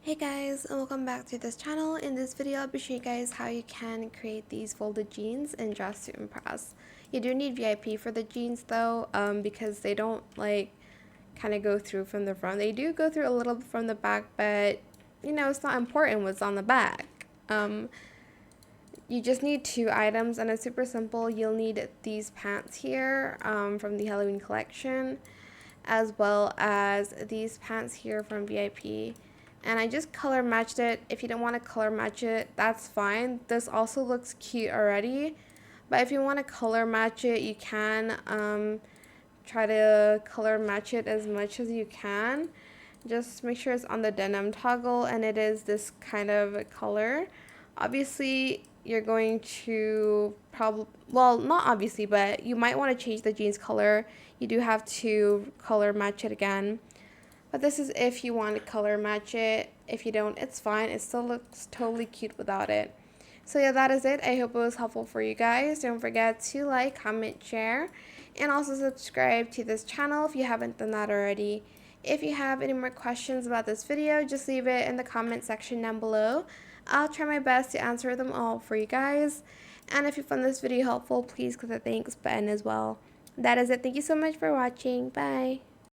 Hey guys, and welcome back to this channel. In this video, I'll be showing you guys how you can create these folded jeans and Dress to Impress. You do need VIP for the jeans though, because they don't kind of go through from the front. They do go through a little bit from the back, but it's not important what's on the back. You just need two items and it's super simple. You'll need these pants here from the Halloween collection, as well as these pants here from VIP. And I just color matched it. If you don't want to color match it, that's fine. This also looks cute already, but if you want to color match it, you can try to color match it as much as you can. Just make sure it's on the denim toggle and it is this kind of color. Obviously you're going to well, not obviously, but you might want to change the jeans color. You do have to color match it again, but this is if you want to color match it. If you don't, it's fine. It still looks totally cute without it. So yeah, that is it. I hope it was helpful for you guys. Don't forget to like, comment, share, and also subscribe to this channel if you haven't done that already. If you have any more questions about this video, just leave it in the comment section down below. I'll try my best to answer them all for you guys. And if you found this video helpful, please click the thanks button as well. That is it. Thank you so much for watching. Bye.